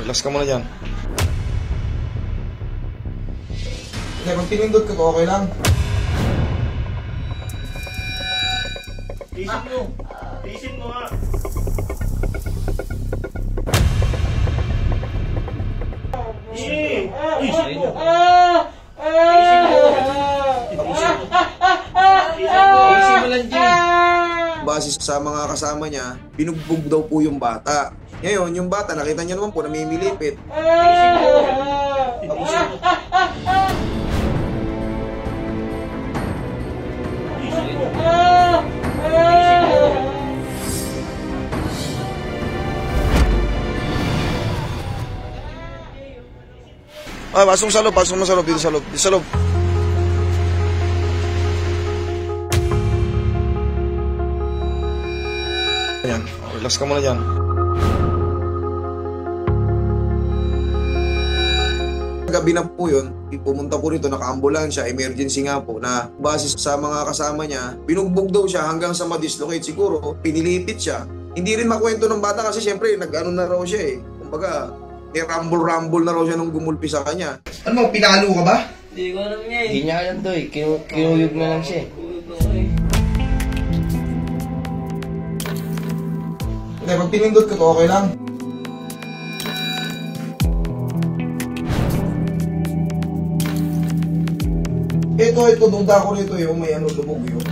Relax ka muna dyan. Hindi, pag pinindot ka ko, okay lang. Tiisin mo. Tiisin mo nga. Tiisin mo. Tiisin mo lang, Jay. Base sa mga kasama niya, binugbog daw po yung bata. Ngayon, yung bata, nakita niya naman po na may milipit. Ah, pasok sa loob, dito sa loob, dito sa loob. Ayan, relax ka muna dyan. Gabi na po yun, pumunta po rito, naka-ambulansya, emergency nga po, na base sa mga kasama niya, binugbog daw siya hanggang sa ma-dislocate siguro, pinilipit siya. Hindi rin makwento ng bata kasi syempre, nag-ano na raw siya eh. Kumbaga, rumble na raw siya nung gumulpi sa kanya. Ano mo, pinalo ka ba? Hindi ko alam niya eh. Hindi niya alam to eh, kinuyog na lang siya eh. Hindi, pag pinindot ka to, okay lang. Ito, duda ko rito yung may ano, lumog yun.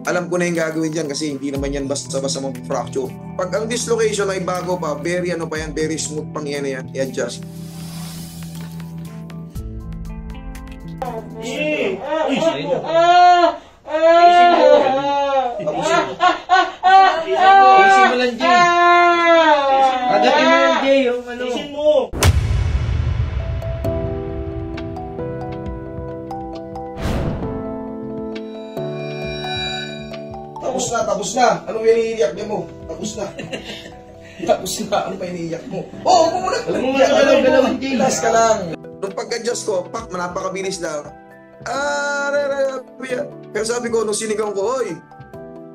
Alam ko na yung gagawin dyan kasi hindi naman yan basta-basta mag-fracture. Pag ang dislocation ay bago pa, very ano pa yan, very smooth pang yan, i-adjust. Tiisin mo lang, Jay. Agatin mo lang, Jay, yung ano. Tiisin mo. Tapos na. Anong iniiyak niya mo? Tapos na. Ano pa iniiyak mo? Oo, muna. Galaw-galaw, Jay. Relax ka lang. Nung pag-adjust ko, napakabilis lang. Pero sabi ko, nung sinigaw ko, oy,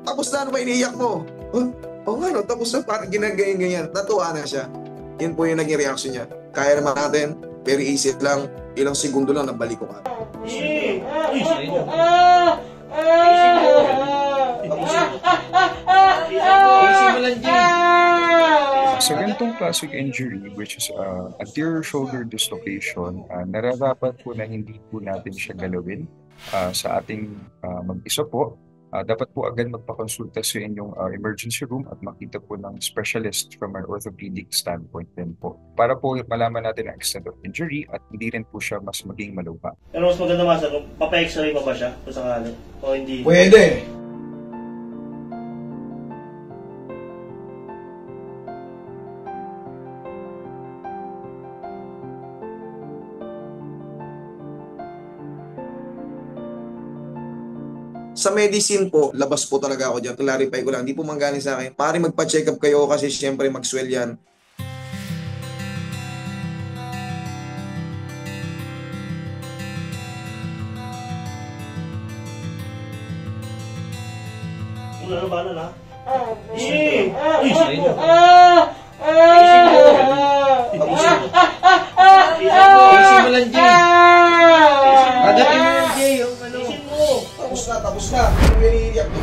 tapos na, ano pa iniiyak mo? Oo nga, no, tapos na, parang ginagayin-ganyan. Natuwa na siya. Yun po yung naging reaction niya. Kaya naman natin, very easy lang, ilang segundo lang, nabalik ko ka. Sa ganitong classic injury, which is anterior shoulder dislocation, nararapat po na hindi po natin siya galawin sa ating mag-isa po. Dapat po agad magpakonsulta sa inyong emergency room at makita po ng specialist from an orthopedic standpoint din po. Para po malaman natin ang extent of injury at hindi rin po siya mas maging malupa. Pero mas maganda Master, papa-x-ray pa ba siya kung sakali? O hindi? Pwede. Sa medicine po, labas po talaga ako dyan. Clarify ko lang, hindi po manggaling sa akin. Pari magpa-check up kayo kasi syempre mag-swell yan. Ano ba na? Tiisin mo lang, Jay. Agatin mo lang, Jay, yung ano. Tapos na. Ano iniiyak mo?